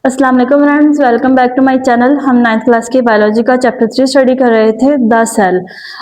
अस्सलाम वालेकुम friends, welcome back to my channel. हम 9th क्लास के बायोलॉजी का चैप्टर 3 स्टडी कर रहे थे, द सेल।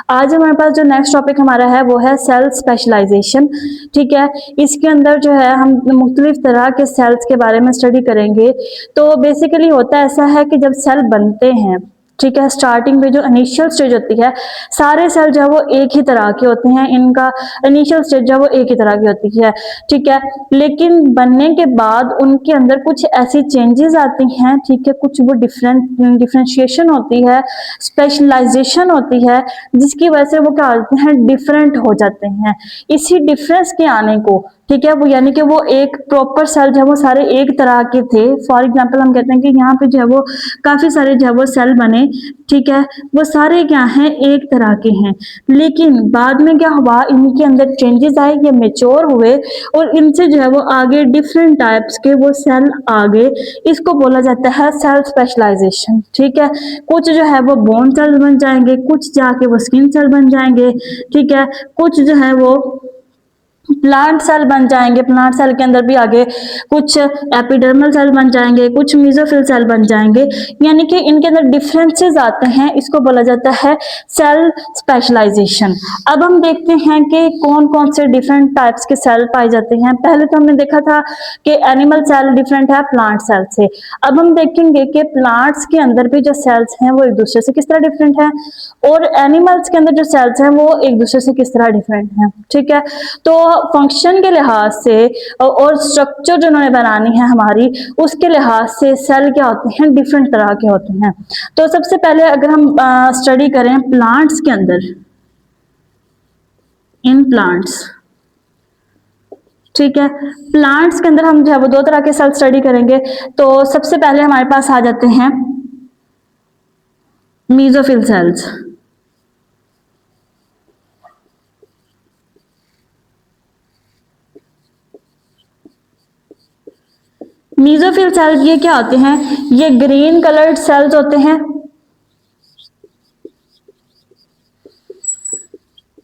आज हमारे पास जो नेक्स्ट टॉपिक हमारा है वो है सेल स्पेशलाइजेशन। ठीक है, इसके अंदर जो है हम मुख्तलिफ तरह के सेल्स के बारे में स्टडी करेंगे। तो बेसिकली होता ऐसा है कि जब सेल बनते हैं, ठीक है, स्टार्टिंग में जो इनिशियल स्टेज होती है, सारे सेल जो है वो एक ही तरह के होते हैं। इनका इनिशियल स्टेज जो है वो एक ही तरह की होती है, ठीक है। लेकिन बनने के बाद उनके अंदर कुछ ऐसी चेंजेस आती हैं, ठीक है, कुछ वो डिफरेंशिएशन होती है, स्पेशलाइजेशन होती है, जिसकी वजह से वो क्या होते हैं, डिफरेंट हो जाते हैं। इसी डिफरेंस के आने को, ठीक है, वो यानी कि वो एक प्रॉपर सेल जो है वो सारे एक तरह के थे। फॉर एग्जांपल हम कहते हैं कि यहाँ पे जो है वो काफी सारे जो है वो सेल बने, ठीक है, वो सारे क्या हैं, एक तरह के हैं। लेकिन बाद में क्या हुआ, इनके अंदर चेंजेस आए, ये मेच्योर हुए और इनसे जो है वो आगे डिफरेंट टाइप्स के वो सेल आ गए। इसको बोला जाता है सेल स्पेशलाइजेशन। ठीक है, कुछ जो है वो बोन सेल बन जाएंगे, कुछ जाके वो स्किन सेल बन जाएंगे, ठीक है, कुछ जो है वो प्लांट सेल बन जाएंगे। प्लांट सेल के अंदर भी आगे कुछ एपिडर्मल सेल बन जाएंगे, कुछ मेसोफिल सेल बन जाएंगे, यानी कि इनके अंदर डिफरेंसेस आते हैं। इसको बोला जाता है सेल स्पेशलाइजेशन। अब हम देखते हैं कि कौन कौन से डिफरेंट टाइप्स के सेल पाए जाते हैं। पहले तो हमने देखा था कि एनिमल सेल डिफरेंट है प्लांट सेल से। अब हम देखेंगे कि प्लांट्स के अंदर भी जो सेल्स हैं वो एक दूसरे से किस तरह डिफरेंट है, और एनिमल्स के अंदर जो सेल्स हैं वो एक दूसरे से किस तरह डिफरेंट है। ठीक है, तो फंक्शन के लिहाज से और स्ट्रक्चर जो उन्होंने बनानी है हमारी, उसके लिहाज से सेल क्या होते हैं, डिफरेंट तरह के होते हैं। तो सबसे पहले अगर हम स्टडी करें प्लांट्स के अंदर, इन प्लांट्स, ठीक है, प्लांट्स के अंदर हम जो है वो दो तरह के सेल स्टडी करेंगे। तो सबसे पहले हमारे पास आ जाते हैं मीजोफिल सेल्स। मीजोफिल सेल्स ये क्या होते हैं, ये ग्रीन कलर्ड सेल्स होते हैं,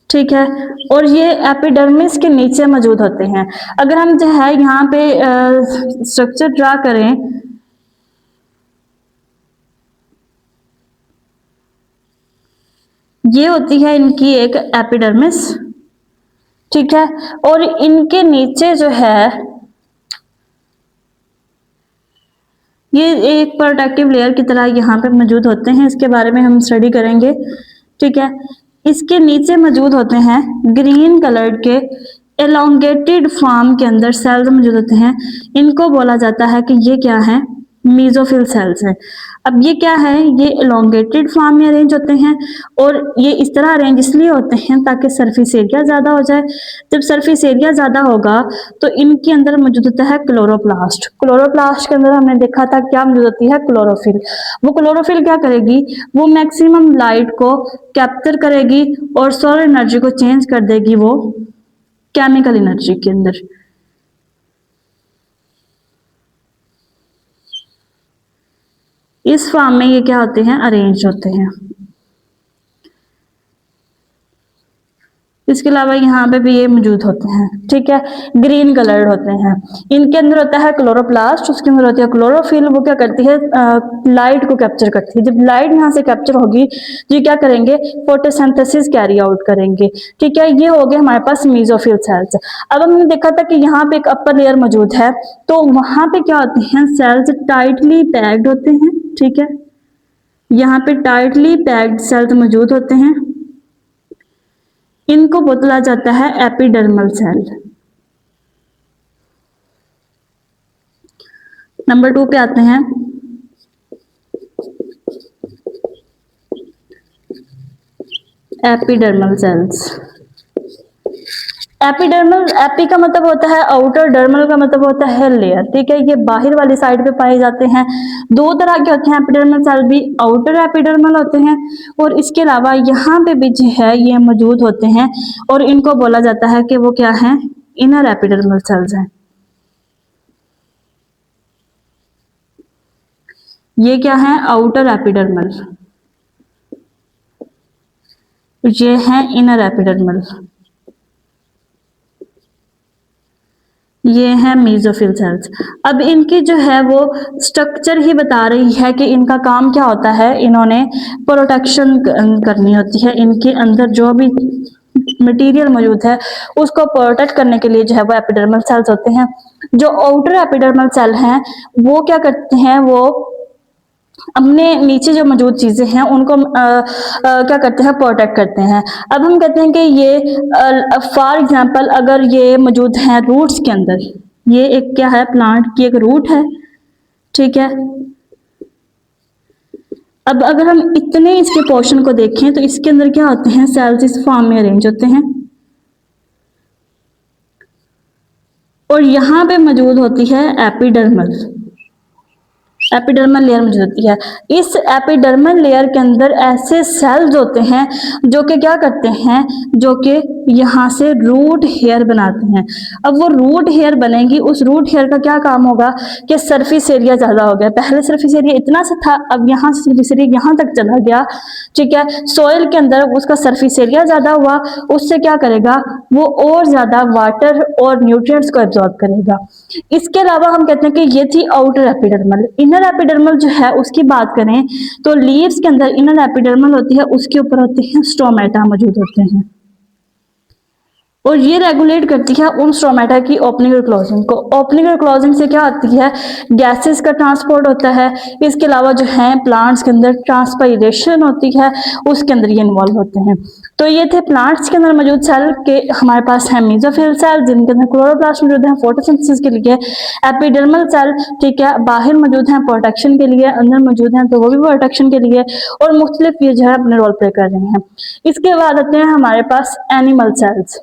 ठीक है, और ये एपिडर्मिस के नीचे मौजूद होते हैं। अगर हम जो है यहाँ पे स्ट्रक्चर ड्रा करें, ये होती है इनकी एक एपिडर्मिस, ठीक है, और इनके नीचे जो है ये एक प्रोटेक्टिव लेयर की तरह यहाँ पे मौजूद होते हैं। इसके बारे में हम स्टडी करेंगे, ठीक है। इसके नीचे मौजूद होते हैं ग्रीन कलर के एलोंगेटेड फॉर्म के अंदर सेल्स मौजूद होते हैं। इनको बोला जाता है कि ये क्या है, मीजोफिल सेल्स है। अब ये क्या है, ये एलोंगेटेड फॉर्म में अरेंज होते हैं, और ये इस तरह अरेंज इसलिए होते हैं ताकि सरफेस एरिया ज्यादा हो जाए। जब सरफेस एरिया ज्यादा होगा तो इनके अंदर मौजूद होता है क्लोरोप्लास्ट। क्लोरोप्लास्ट के अंदर हमने देखा था क्या मौजूद होती है, क्लोरोफिल। वो क्लोरोफिल क्या करेगी, वो मैक्सिमम लाइट को कैप्चर करेगी और सोलर एनर्जी को चेंज कर देगी वो केमिकल एनर्जी के अंदर। इस फॉर्म में ये क्या होते हैं, अरेंज होते हैं। इसके अलावा यहाँ पे भी ये मौजूद होते हैं, ठीक है, ग्रीन कलर्ड होते हैं। इनके अंदर होता है क्लोरोप्लास्ट, उसके अंदर होती है क्लोरोफिल। वो क्या करती है, लाइट को कैप्चर करती है। जब लाइट यहाँ से कैप्चर होगी तो ये क्या करेंगे, फोटोसिंथेसिस कैरी आउट करेंगे, ठीक है। ये हो गए हमारे पास मीजोफिल सेल्स। अब हमने देखा था कि यहाँ पे एक अपर लेयर मौजूद है, तो वहां पे क्या होते हैं, सेल्स टाइटली पैक्ड होते हैं, ठीक है, यहाँ पे टाइटली पैक्ड सेल्स मौजूद होते हैं। इनको बोला जाता है एपिडर्मल सेल। नंबर 2 पे आते हैं एपिडर्मल सेल्स। एपिडर्मल, एपी का मतलब होता है आउटर, डर्मल का मतलब होता है लेयर, ठीक है। ये बाहर वाली साइड पे पाए जाते हैं। दो तरह के होते हैं एपिडर्मल सेल भी, आउटर एपिडर्मल होते हैं, और इसके अलावा यहाँ पे भी जो है ये मौजूद होते हैं, और इनको बोला जाता है कि वो क्या है, इनर एपिडर्मल सेल्स हैं। ये क्या है, आउटर एपिडर्मल, ये है इनर एपिडर्मल। ये है मेसोफिल सेल्स। अब इनकी जो है वो स्ट्रक्चर ही बता रही है कि इनका काम क्या होता है। इन्होंने प्रोटेक्शन करनी होती है, इनके अंदर जो भी मटेरियल मौजूद है उसको प्रोटेक्ट करने के लिए जो है वो एपिडर्मल सेल्स होते हैं। जो आउटर एपिडर्मल सेल हैं वो क्या करते हैं, वो अपने नीचे जो मौजूद चीजें हैं उनको क्या करते हैं, प्रोटेक्ट करते हैं। अब हम कहते हैं कि ये फॉर एग्जांपल अगर ये मौजूद हैं रूट्स के अंदर, ये एक क्या है, प्लांट की एक रूट है, ठीक है। अब अगर हम इतने इसके पोर्शन को देखें तो इसके अंदर क्या होते हैं, सेल्स इस फॉर्म में अरेंज होते हैं और यहां पे मौजूद होती है एपिडर्मल, एपिडर्मल लेयर मौजूद होती है। इस एपिडर्मल लेयर के अंदर ऐसे सेल्स होते हैं जो कि क्या करते हैं, जो कि यहाँ से रूट हेयर बनाते हैं। अब वो रूट हेयर बनेगी, उस रूट हेयर का क्या काम होगा कि सरफेस एरिया ज्यादा हो गया, पहले सरफेस एरिया इतना सा था, अब यहाँ से सरफेस एरिया यहाँ तक चला गया, ठीक है। सॉइल के अंदर उसका सरफेस एरिया ज्यादा हुआ, उससे क्या करेगा, वो और ज्यादा वाटर और न्यूट्रिएंट्स को एब्जॉर्ब करेगा। इसके अलावा हम कहते हैं कि ये थी आउटर एपिडर्मल। इनर एपिडर्मल जो है उसकी बात करें तो लीव्स के अंदर इनर एपिडर्मल होती है, उसके ऊपर होते हैं स्टोमेटा मौजूद होते हैं और ये रेगुलेट करती है उन स्टोमेटा की ओपनिंग और क्लोजिंग को। ओपनिंग और क्लोजिंग से क्या होती है, गैसेस का ट्रांसपोर्ट होता है। इसके अलावा जो है प्लांट्स के अंदर ट्रांसपाइरेशन होती है, उसके अंदर ये इन्वॉल्व होते हैं। तो ये थे प्लांट्स के अंदर मौजूद सेल के। हमारे पास है मेसोफिल सेल जिनके अंदर क्लोरोप्लास्ट मौजूद है फोटोसिंथेसिस के लिए, एपिडर्मल सेल, ठीक है, बाहर मौजूद है प्रोटेक्शन के लिए, अंदर मौजूद है तो वो भी प्रोटेक्शन के लिए, और मुख्तलिफ ये जो है अपने रोल प्ले कर रहे हैं। इसके बाद आते हैं हमारे पास एनिमल सेल्स।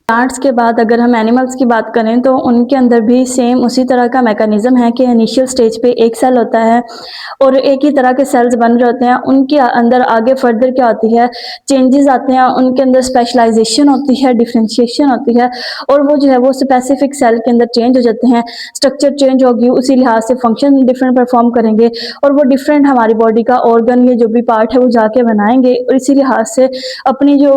प्लांट्स के बाद अगर हम एनिमल्स की बात करें तो उनके अंदर भी सेम उसी तरह का मैकेनिज्म है कि इनिशियल स्टेज पे एक सेल होता है और एक ही तरह के सेल्स बन रहे होते हैं। उनके अंदर आगे फर्दर क्या होती है, चेंजेस आते हैं, उनके अंदर स्पेशलाइजेशन होती है, डिफ्रेंशिएशन होती है और वो जो है वो स्पेसिफिक सेल के अंदर चेंज हो जाते हैं। स्ट्रक्चर चेंज होगी, उसी लिहाज से फंक्शन डिफरेंट परफॉर्म करेंगे और वो डिफरेंट हमारी बॉडी का ऑर्गन या जो भी पार्ट है वो जाके बनाएंगे और इसी लिहाज से अपनी जो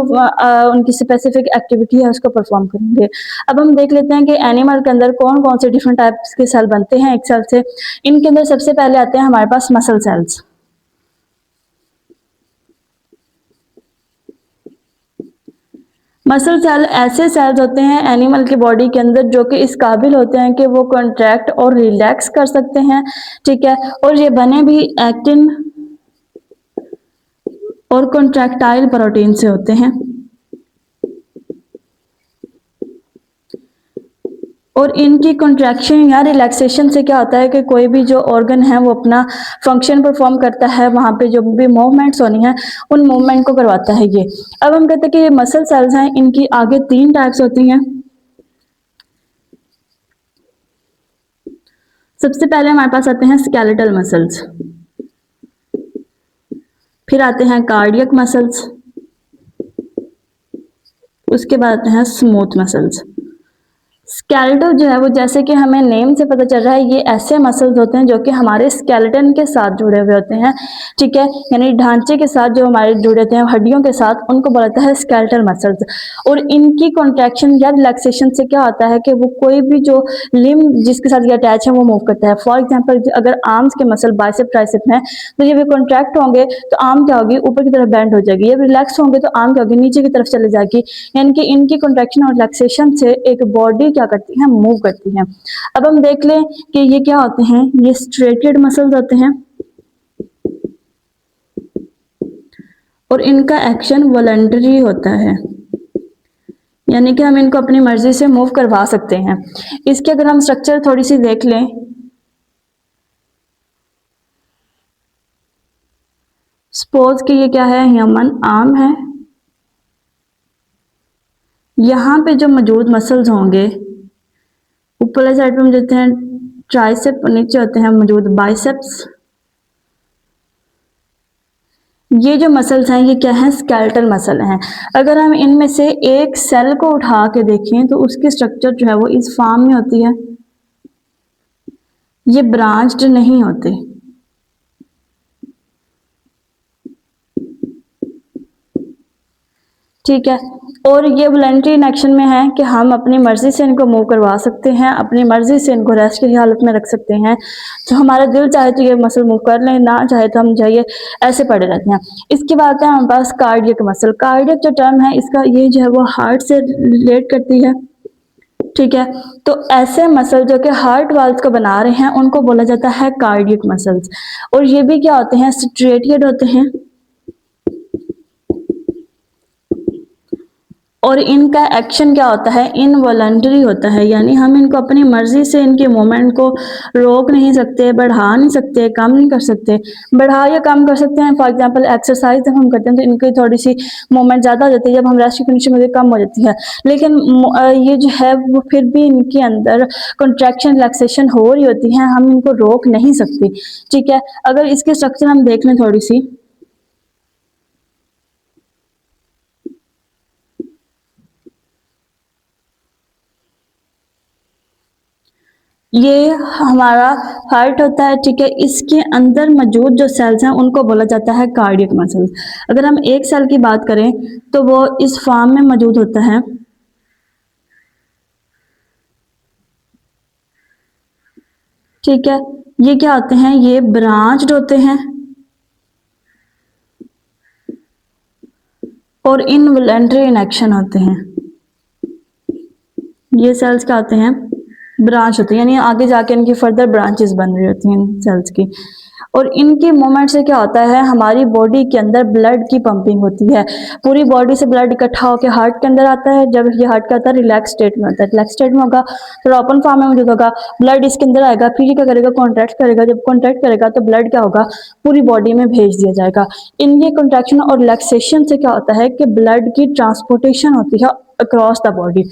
उनकी स्पेसिफिक एक्टिविटी है उसको परफॉर्म करेंगे। अब हम देख लेते हैं कि एनिमल के अंदर कौन कौन से डिफरेंट टाइप्स के सेल बनते हैं एक सेल से। इनके अंदर सबसे पहले आते हैं हमारे पास मसल सेल्स। मसल सेल ऐसे सेल्स होते हैं एनिमल की बॉडी के अंदर जो कि इस काबिल होते हैं कि वो कॉन्ट्रैक्ट और रिलैक्स कर सकते हैं, ठीक है। और ये बने भी एक्टिन और कॉन्ट्रैक्टाइल प्रोटीन से होते हैं और इनकी कॉन्ट्रैक्शन या रिलैक्सेशन से क्या होता है कि कोई भी जो ऑर्गन है वो अपना फंक्शन परफॉर्म करता है, वहां पे जो भी मूवमेंट्स होनी है उन मूवमेंट को करवाता है ये। अब हम कहते हैं कि ये मसल सेल्स हैं, इनकी आगे 3 टाइप्स होती हैं। सबसे पहले हमारे पास आते हैं स्केलेटल मसल्स, फिर आते हैं कार्डियक मसल्स, उसके बाद आते हैं स्मूथ मसल्स। स्केलेटल जो है वो जैसे कि हमें नेम से पता चल रहा है, ये ऐसे मसल्स होते हैं जो कि हमारे स्केलेटन के साथ जुड़े हुए होते हैं, ठीक है, यानी ढांचे के साथ जो हमारे जुड़े होते हैं हड्डियों के साथ, उनको बोलता है स्केलेटल मसल्स। और इनकी कॉन्ट्रैक्शन या रिलैक्सेशन से क्या होता है कि वो कोई भी जो लिम जिसके साथ ये अटैच है वो मूव करता है। फॉर एग्जाम्पल अगर आर्म्स के मसल बाइसेप ट्राइसेप हैं तो जब ये कॉन्ट्रैक्ट होंगे तो आर्म क्या होगी, ऊपर की तरफ बेंड हो जाएगी, जब रिलैक्स होंगे तो आर्म क्या होगी, नीचे की तरफ चले जाएगी। यानी कि इनकी कॉन्ट्रैक्शन और रिलैक्सेशन से एक बॉडी क्या करती है, मूव करती है। अब हम देख लें कि ये क्या होते हैं, ये स्ट्रेटेड मसल्स होते हैं और इनका एक्शन वॉलंटरी होता है, यानी कि हम इनको अपनी मर्जी से मूव करवा सकते हैं। इसके अगर हम स्ट्रक्चर थोड़ी सी देख लें, सपोज कि ये क्या है, ह्यूमन आर्म है, यहां पे जो मौजूद मसल्स होंगे ऊपर वाले साइड पे हम देते हैं ट्राइसेप, नीचे होते हैं मौजूद बाइसेप्स। ये जो मसल्स हैं ये क्या है, स्केलेटल मसल हैं। अगर हम इनमें से एक सेल को उठा के देखें तो उसकी स्ट्रक्चर जो है वो इस फॉर्म में होती है, ये ब्रांच्ड नहीं होते, ठीक है। और ये वॉलंटरी इनएक्शन में है कि हम अपनी मर्जी से इनको मूव करवा सकते हैं, अपनी मर्जी से इनको रेस्ट की हालत में रख सकते हैं। तो हमारा दिल चाहे तो ये मसल मूव कर लें, ना चाहे तो हम जाइए ऐसे पड़े रहते हैं। इसके बाद है हमारे पास कार्डियक मसल। कार्डियक जो टर्म है इसका ये जो है वो हार्ट से रिलेट करती है, ठीक है। तो ऐसे मसल जो कि हार्ट वाल्व को बना रहे हैं उनको बोला जाता है कार्डियक मसल्स। और ये भी क्या होते हैं, स्ट्रेटिएट होते हैं, और इनका एक्शन क्या होता है, इनवॉलंटरी होता है, यानी हम इनको अपनी मर्जी से इनके मूवमेंट को रोक नहीं सकते, बढ़ा नहीं सकते, कम नहीं कर सकते। बढ़ा या कम कर सकते हैं, फॉर एग्जांपल एक्सरसाइज जब हम करते हैं तो इनकी थोड़ी सी मूवमेंट ज़्यादा हो जाती है, जब हम रेस्ट की कंडीशन में कम हो जाती है। लेकिन ये जो है वो फिर भी इनके अंदर कंट्रैक्शन रिलैक्सेशन हो रही होती है, हम इनको रोक नहीं सकते, ठीक है। अगर इसके स्ट्रक्चर हम देख लें थोड़ी सी, ये हमारा हार्ट होता है, ठीक है। इसके अंदर मौजूद जो सेल्स हैं उनको बोला जाता है कार्डियक मसल्स। अगर हम एक सेल की बात करें तो वो इस फॉर्म में मौजूद होता है, ठीक है। ये क्या होते हैं, ये ब्रांच्ड होते हैं और इनवॉलंटरी इनएक्शन होते हैं। ये सेल्स क्या होते हैं, ब्रांच होते हैं, यानी आगे जाके इनकी फर्दर ब्रांचेस बन रही होती हैं इन सेल्स की। और इनके मूवमेंट से क्या होता है, हमारी बॉडी के अंदर ब्लड की पंपिंग होती है। पूरी बॉडी से ब्लड इकट्ठा होकर हार्ट के अंदर आता है। जब ये हार्ट का आता है रिलैक्स स्टेट में होता है, रिलैक्स स्टेट में होगा तो ओपन फॉर्म में मौजूद होगा, ब्लड इसके अंदर आएगा, फिर ये क्या करेगा, कॉन्ट्रैक्ट करेगा। जब कॉन्ट्रैक्ट करेगा तो ब्लड क्या होगा, पूरी बॉडी में भेज दिया जाएगा। इनके कॉन्ट्रैक्शन और रिलैक्सेशन से क्या होता है कि ब्लड की ट्रांसपोर्टेशन होती है अक्रॉस द बॉडी।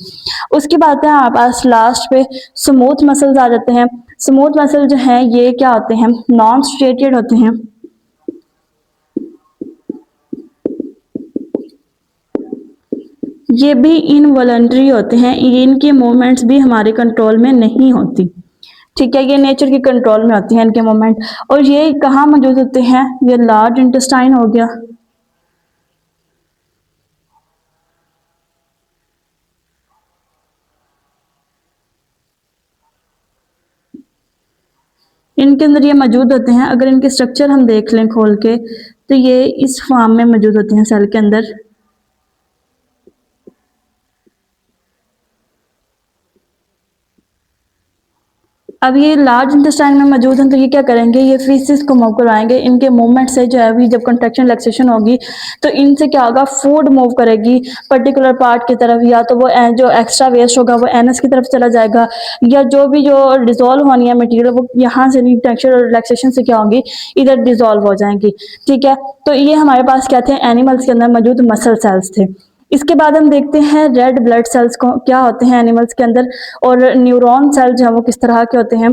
उसके बाद है हमारे पास लास्ट पे स्मूथ मसल्स आ जाते हैं। स्मूथ मसल जो है ये क्या होते हैं, नॉन स्ट्रेटेड होते हैं। ये भी इनवॉलंटरी होते हैं, इनके मूवमेंट्स भी हमारे कंट्रोल में नहीं होती, ठीक है। ये नेचर के कंट्रोल में होती हैं इनके मूवमेंट। और ये कहाँ मौजूद होते हैं, ये लार्ज इंटेस्टाइन हो गया, इनके अंदर ये मौजूद होते हैं। अगर इनके स्ट्रक्चर हम देख लें खोल के तो ये इस फॉर्म में मौजूद होते हैं सेल के अंदर। अब ये लार्ज इंटेस्टाइन में मौजूद हैं तो ये क्या करेंगे, ये फीसिस को मूव करवाएंगे। इनके मूवमेंट से जो है अभी जब कंट्रैक्शन रिलैक्सेशन होगी तो इनसे क्या होगा, फूड मूव करेगी पर्टिकुलर पार्ट की तरफ, या तो वो जो एक्स्ट्रा वेस्ट होगा वो एनस की तरफ चला जाएगा, या जो डिजोल्व होनी है मटेरियल वो यहाँ से कंट्रैक्शन और रिलैक्सेशन से क्या होंगी, इधर डिजोल्व हो जाएंगी, ठीक है। तो ये हमारे पास क्या थे, एनिमल्स के अंदर मौजूद मसल सेल्स थे। इसके बाद हम देखते हैं रेड ब्लड सेल्स को क्या होते हैं एनिमल्स के अंदर, और न्यूरॉन सेल जो है वो किस तरह के होते हैं।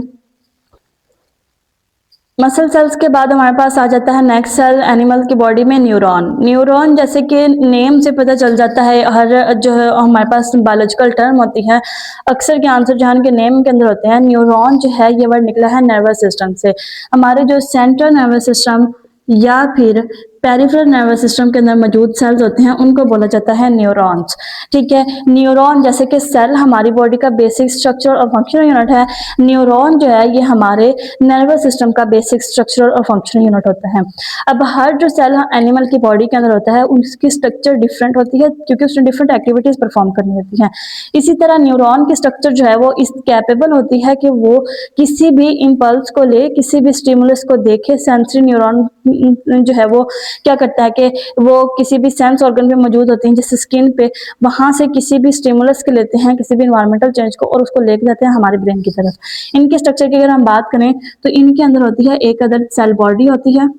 मसल सेल्स के बाद हमारे पास आ जाता है नेक्स्ट सेल एनिमल की बॉडी में, न्यूरॉन। न्यूरॉन जैसे कि नेम से पता चल जाता है, हर जो है हमारे पास बायोलॉजिकल टर्म होती है, अक्सर के आंसर जहां के नेम के अंदर होते हैं। न्यूरॉन जो है ये वर्ड निकला है नर्वस सिस्टम से। हमारे जो सेंट्रल नर्वस सिस्टम या फिर पेरिफेरल नर्वस सिस्टम के अंदर मौजूद सेल्स होते हैं उनको बोला जाता है न्यूरॉन्स, ठीक है। न्यूरॉन जैसे कि सेल हमारी बॉडी का बेसिक स्ट्रक्चर और फंक्शनल यूनिट है, न्यूरॉन जो है ये हमारे नर्वस सिस्टम का बेसिक स्ट्रक्चर और फंक्शनल यूनिट होता है। अब हर जो सेल एनिमल की बॉडी के अंदर होता है उसकी स्ट्रक्चर डिफरेंट होती है क्योंकि उसने डिफरेंट एक्टिविटीज परफॉर्म करनी होती हैं। इसी तरह न्यूरॉन की स्ट्रक्चर जो है वो इस कैपेबल होती है कि वो किसी भी इम्पल्स को ले, किसी भी स्टिमुलस को देखे। सेंसरी न्यूरॉन जो है वो क्या करता है कि वो किसी भी सेंस ऑर्गन पे मौजूद होते हैं जैसे स्किन पे, वहां से किसी भी स्टिमुलस को लेते हैं, किसी भी इन्वायरमेंटल चेंज को, और उसको लेके जाते हैं हमारे ब्रेन की तरफ। इनके स्ट्रक्चर की अगर हम बात करें तो इनके अंदर होती है एक अदर सेल बॉडी होती है,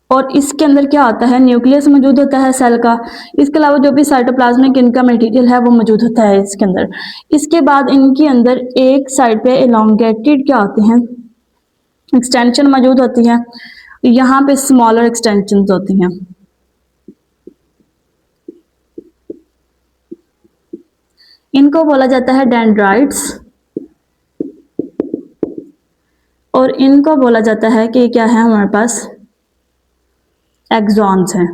और इसके अंदर क्या होता है, न्यूक्लियस मौजूद होता है सेल का। इसके अलावा जो भी साइटोप्लाज्मिक इनका मटेरियल है वो मौजूद होता है इसके अंदर। इसके बाद इनके अंदर एक साइड पे एलोंगेटेड क्या होते हैं, एक्सटेंशन मौजूद होती है, यहाँ पे स्मॉलर एक्सटेंशन होती हैं। इनको बोला जाता है डेंड्राइट्स, और इनको बोला जाता है कि क्या है हमारे पास एक्सॉन्स हैं।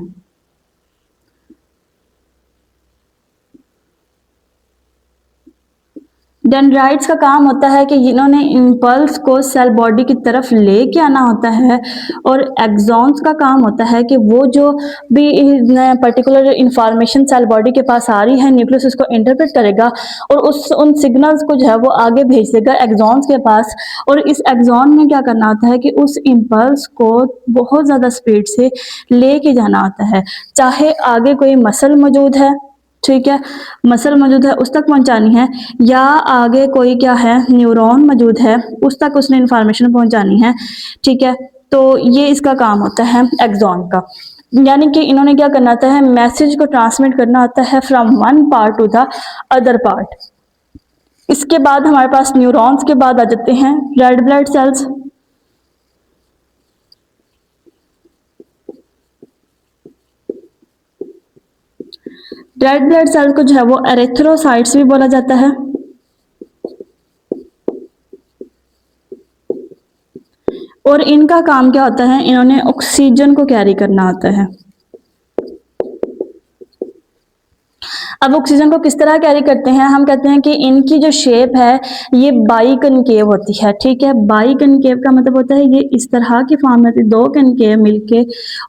डेंड्राइट्स का काम होता है कि इन्होंने इम्पल्स को सेल बॉडी की तरफ लेके आना होता है, और एक्सॉन्स का काम होता है कि वो जो भी पर्टिकुलर इंफॉर्मेशन सेल बॉडी के पास आ रही है, न्यूक्लियस उसको इंटरप्रेट करेगा और उन सिग्नल्स को जो है वो आगे भेज देगा एक्सॉन्स के पास। और इस एक्सॉन में क्या करना होता है कि उस इम्पल्स को बहुत ज़्यादा स्पीड से लेके जाना होता है, चाहे आगे कोई मसल मौजूद है, ठीक है, मसल मौजूद है उस तक पहुंचानी है, या आगे कोई क्या है न्यूरॉन मौजूद है उस तक उसने इंफॉर्मेशन पहुंचानी है, ठीक है। तो ये इसका काम होता है एक्सॉन का, यानी कि इन्होंने क्या करना होता है, मैसेज को ट्रांसमिट करना होता है from one part two the other part. इसके बाद हमारे पास न्यूरॉन्स के बाद आ जाते हैं red blood cells. Red blood cell को जो है वो एरिथ्रोसाइट्स भी बोला जाता है। और इनका काम क्या होता है, इन्होंने ऑक्सीजन को कैरी करना होता है। अब ऑक्सीजन को किस तरह कैरी करते हैं, हम कहते हैं कि इनकी जो शेप है ये बाई कनकेव होती है, ठीक है। बाई कनकेव का मतलब होता है ये इस तरह की फॉर्म में होती है, दो कनकेव मिलके,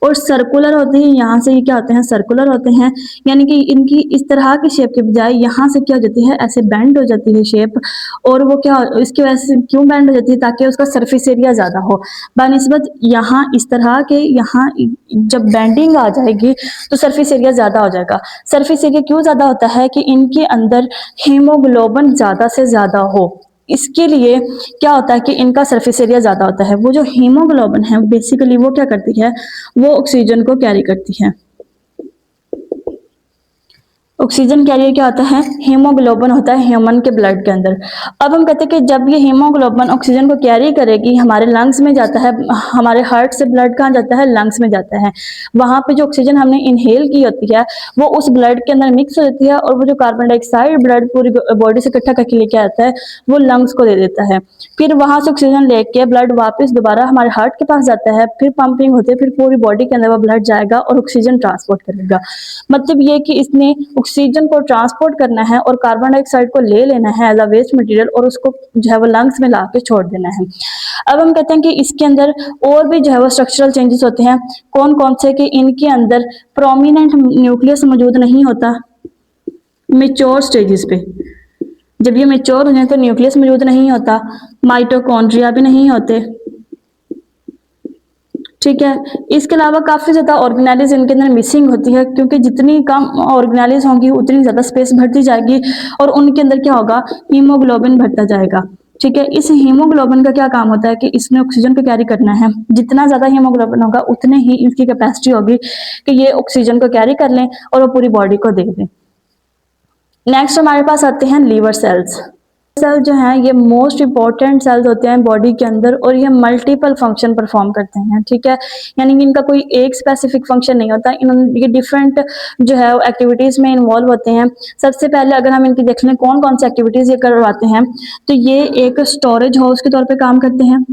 और सर्कुलर होती है, यहाँ से ये क्या होते हैं सर्कुलर होते हैं, यानी कि इनकी इस तरह की शेप के बजाय यहाँ से क्या हो जाती है ऐसे बैंड हो जाती है शेप। और वो क्या इसकी वजह से क्यों बैंड हो जाती है, ताकि उसका सरफेस एरिया ज्यादा हो, बनस्बत यहाँ इस तरह के, यहाँ जब बैंडिंग आ जाएगी तो सरफेस एरिया ज्यादा हो जाएगा। सरफेस एरिया क्यों ज्यादा होता है कि इनके अंदर हीमोग्लोबिन ज्यादा से ज्यादा हो, इसके लिए क्या होता है कि इनका सरफेस एरिया ज्यादा होता है। वो जो हीमोग्लोबिन है बेसिकली वो क्या करती है, वो ऑक्सीजन को कैरी करती है। ऑक्सीजन कैरियर क्या होता है, हीमोग्लोबिन होता है ह्यूमन के ब्लड के अंदर। अब हम कहते हैं कि जब ये हीमोग्लोबिन ऑक्सीजन को कैरी करेगी हमारे लंग्स में जाता है, हमारे हार्ट से ब्लड कहाँ जाता है, लंग्स में जाता है। वहां पे जो ऑक्सीजन हमने इनहेल की होती है वो उस ब्लड के अंदर मिक्स हो जाती है, और वो जो कार्बन डाइऑक्साइड ब्लड पूरी बॉडी से इकट्ठा करके लेके आता है वो लंग्स को दे देता है। फिर वहां से ऑक्सीजन लेके ब्लड वापस दोबारा हमारे हार्ट के पास जाता है, फिर पंपिंग होती है, फिर पूरी बॉडी के अंदर वो ब्लड जाएगा और ऑक्सीजन ट्रांसपोर्ट करेगा। मतलब ये कि इसने ऑक्सीजन को ट्रांसपोर्ट करना है और कार्बन डाइऑक्साइड को ले लेना है एज अ वेस्ट मटेरियल, और उसको जो है वो लंग्स में ला के छोड़ देना है। अब हम कहते हैं कि इसके अंदर और भी जो है वो स्ट्रक्चरल चेंजेस होते हैं। कौन कौन से, कि इनके अंदर प्रोमिनेंट न्यूक्लियस मौजूद नहीं होता मेच्योर स्टेजेस पे। जब ये मेच्योर हो जाए तो न्यूक्लियस मौजूद नहीं होता, माइटोकॉन्ड्रिया भी नहीं होते, ठीक है। इसके अलावा काफी ज्यादा ऑर्गेनेलिज इनके अंदर मिसिंग होती है, क्योंकि जितनी कम ऑर्गेनेलिज होंगी उतनी ज्यादा स्पेस भरती जाएगी और उनके अंदर क्या होगा, हीमोग्लोबिन भरता जाएगा, ठीक है। इस हीमोग्लोबिन का क्या काम होता है कि इसने ऑक्सीजन को कैरी करना है, जितना ज्यादा हीमोग्लोबिन होगा उतने ही इसकी कैपेसिटी होगी कि ये ऑक्सीजन को कैरी कर लें और वो पूरी बॉडी को दे दें। नेक्स्ट हमारे पास आते हैं लीवर सेल्स। सेल जो हैं ये मोस्ट इंपॉर्टेंट सेल्स होते हैं बॉडी के अंदर, और ये मल्टीपल फंक्शन परफॉर्म करते हैं, ठीक है। यानी कि इनका कोई एक स्पेसिफिक फंक्शन नहीं होता, ये डिफरेंट जो है एक्टिविटीज में इन्वॉल्व होते हैं। सबसे पहले अगर हम इनकी देख लें कौन कौन सी एक्टिविटीज ये करवाते हैं, तो ये एक स्टोरेज हाउस के तौर पे काम करते हैं।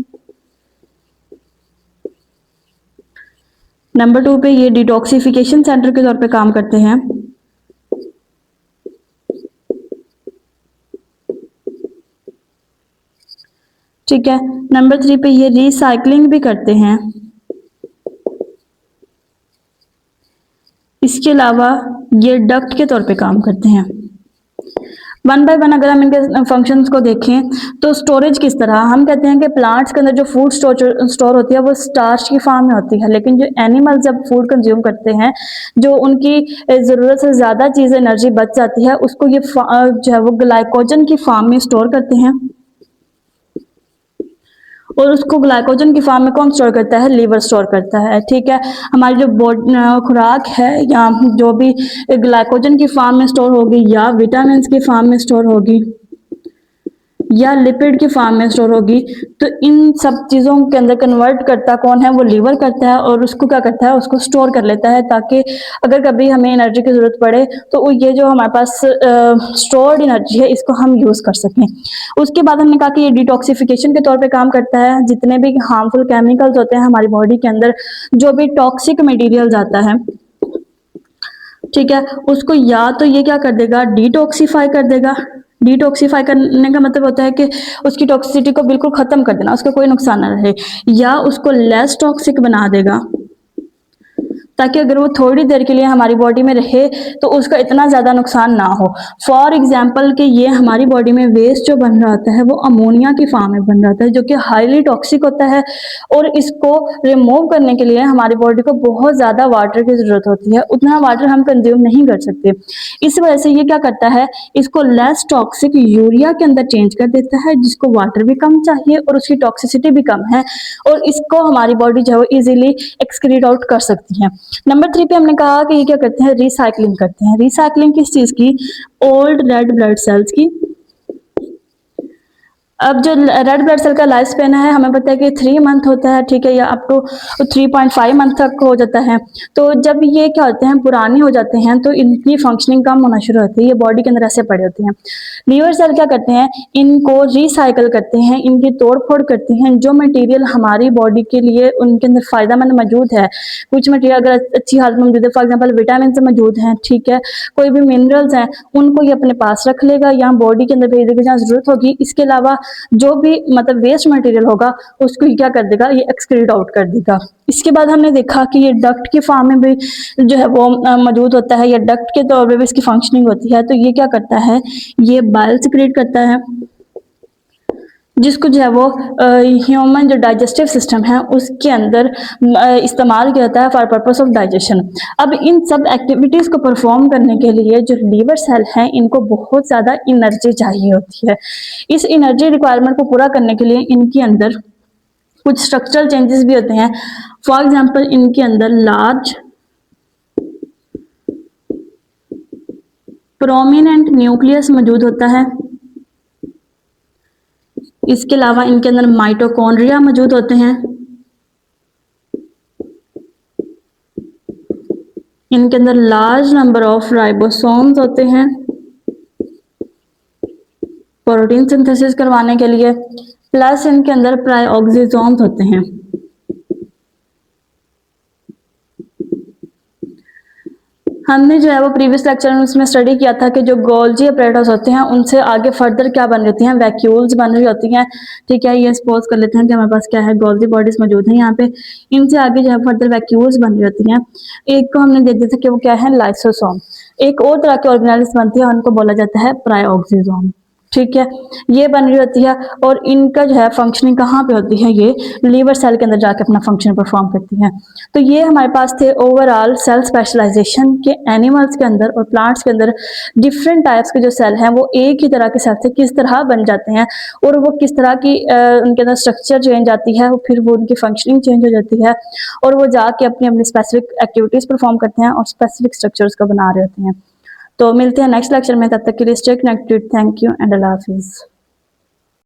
नंबर 2 पे ये डिटॉक्सिफिकेशन सेंटर के तौर पे काम करते हैं। ठीक है, नंबर 3 पे ये रिसाइकलिंग भी करते हैं। इसके अलावा ये डक्ट के तौर पे काम करते हैं। वन बाय वन अगर हम इनके फंक्शंस को देखें तो स्टोरेज किस तरह, हम कहते हैं कि प्लांट्स के अंदर जो फूड स्टोर होती है वो स्टार्च की फॉर्म में होती है, लेकिन जो एनिमल्स जब फूड कंज्यूम करते हैं, जो उनकी ज़रूरत से ज़्यादा चीज़ एनर्जी बच जाती है उसको ये जो है वो ग्लाइकोजन की फॉर्म में स्टोर करते हैं। और उसको ग्लाइकोजन की फॉर्म में कौन स्टोर करता है, लीवर स्टोर करता है, ठीक है। हमारी जो खुराक है या जो भी ग्लाइकोजन की फॉर्म में स्टोर होगी या विटामिन की फॉर्म में स्टोर होगी या लिपिड की फॉर्म में स्टोर होगी। तो इन सब चीज़ों के अंदर कन्वर्ट करता कौन है, वो लीवर करता है और उसको क्या करता है, उसको स्टोर कर लेता है, ताकि अगर कभी हमें एनर्जी की ज़रूरत पड़े तो ये जो हमारे पास स्टोर्ड एनर्जी है इसको हम यूज़ कर सकें। उसके बाद हमने कहा कि ये डिटॉक्सिफिकेशन के तौर पे काम करता है। जितने भी हार्मफुल केमिकल्स होते हैं हमारी बॉडी के अंदर, जो भी टॉक्सिक मटेरियल आता है, ठीक है, उसको या तो ये क्या कर देगा, डिटॉक्सिफाई कर देगा। डिटॉक्सिफाई करने का मतलब होता है कि उसकी टॉक्सिसिटी को बिल्कुल खत्म कर देना, उसका कोई नुकसान ना रहे, या उसको लेस टॉक्सिक बना देगा, ताकि अगर वो थोड़ी देर के लिए हमारी बॉडी में रहे तो उसका इतना ज़्यादा नुकसान ना हो। फॉर एग्जाम्पल कि ये हमारी बॉडी में वेस्ट जो बन रहा होता है वो अमोनिया की फॉर्म में बन रहा होता है, जो कि हाईली टॉक्सिक होता है, और इसको रिमूव करने के लिए हमारी बॉडी को बहुत ज़्यादा वाटर की ज़रूरत होती है, उतना वाटर हम कंज्यूम नहीं कर सकते। इस वजह से ये क्या करता है, इसको लेस टॉक्सिक यूरिया के अंदर चेंज कर देता है, जिसको वाटर भी कम चाहिए और उसकी टॉक्सिसिटी भी कम है, और इसको हमारी बॉडी जो है इजीली एक्सक्रीट आउट कर सकती है। नंबर 3 पे हमने कहा कि ये क्या करते हैं, रिसाइकलिंग करते हैं। रिसाइकलिंग किस चीज की, ओल्ड रेड ब्लड सेल्स की। अब जो रेड ब्लड सेल का लाइफ स्पेन है हमें पता है कि 3 मंथ होता है, ठीक है, या अप टू 3.5 मंथ तक हो जाता है। तो जब ये क्या होते हैं, पुराने हो जाते हैं, तो इनकी फंक्शनिंग कम होना शुरू होती है, ये बॉडी के अंदर ऐसे पड़े होते हैं। लीवर सेल क्या करते हैं, इनको रिसाइकल करते हैं, इनकी तोड़ फोड़ करते हैं। जो मटेरियल हमारी बॉडी के लिए उनके अंदर फायदेमंद मौजूद है, कुछ मटेरियल अगर अच्छी हालत में मौजूद है, फॉर एग्जाम्पल विटामिन से मौजूद हैं, ठीक है, कोई भी मिनरल्स हैं, उनको ये अपने पास रख लेगा या बॉडी के अंदर भेज देगा जहाँ जरूरत होगी। इसके अलावा जो भी मतलब वेस्ट मटेरियल होगा उसको क्या कर देगा, ये एक्सक्रीट आउट कर देगा। इसके बाद हमने देखा कि ये डक्ट की फॉर्म में भी जो है वो मौजूद होता है, या डक्ट के तौर पे भी इसकी फंक्शनिंग होती है। तो ये क्या करता है, ये बाइल सिक्रेट करता है, जिसको जो है वो ह्यूमन जो डाइजेस्टिव सिस्टम है उसके अंदर इस्तेमाल किया जाता है फॉर पर्पस ऑफ डाइजेशन। अब इन सब एक्टिविटीज़ को परफॉर्म करने के लिए जो लीवर सेल हैं इनको बहुत ज़्यादा एनर्जी चाहिए होती है। इस एनर्जी रिक्वायरमेंट को पूरा करने के लिए इनके अंदर कुछ स्ट्रक्चरल चेंजेस भी होते हैं। फॉर एग्जाम्पल इनके अंदर लार्ज प्रोमिनेंट न्यूक्लियस मौजूद होता है। इसके अलावा इनके अंदर माइटोकॉन्ड्रिया मौजूद होते हैं। इनके अंदर लार्ज नंबर ऑफ राइबोसोम्स होते हैं प्रोटीन सिंथेसिस करवाने के लिए, प्लस इनके अंदर प्राइऑक्सिसोम्स होते हैं। हमने जो है वो प्रीवियस लेक्चर में उसमें स्टडी किया था कि जो गोल्जी अपरेटस होते हैं उनसे आगे फर्दर क्या बन रही हैं, वैक्यूल्स बन रही होती हैं, ठीक है। ये सपोज कर लेते हैं कि हमारे पास क्या है, गोल्जी बॉडीज मौजूद हैं यहाँ पे, इनसे आगे जो है फर्दर वैक्यूल्स बन रही होती हैं। एक को हमने देख दिया था कि वो क्या है, लाइसोसोम। एक और तरह के ऑर्गेनेल्स बनती है, उनको बोला जाता है प्राइऑक्सिसोम, ठीक है। ये बन रही होती है और इनका जो है फंक्शनिंग कहाँ पे होती है, ये लीवर सेल के अंदर जाके अपना फंक्शन परफॉर्म करती हैं। तो ये हमारे पास थे ओवरऑल सेल स्पेशलाइजेशन के एनिमल्स के अंदर और प्लांट्स के अंदर डिफरेंट टाइप्स के जो सेल हैं वो एक ही तरह के सेल से किस तरह बन जाते हैं और वो किस तरह की उनके अंदर स्ट्रक्चर चेंज आती है, फिर वो उनकी फंक्शनिंग चेंज हो जाती है और वो जाके अपनी अपनी स्पेसिफिक एक्टिविटीज़ परफॉर्म करते हैं और स्पेसिफिक स्ट्रक्चर्स को बना रहे होते हैं। तो मिलते हैं नेक्स्ट लेक्चर में, तब तक के लिए stay connected. Thank you and अल्लाह हाफिज़।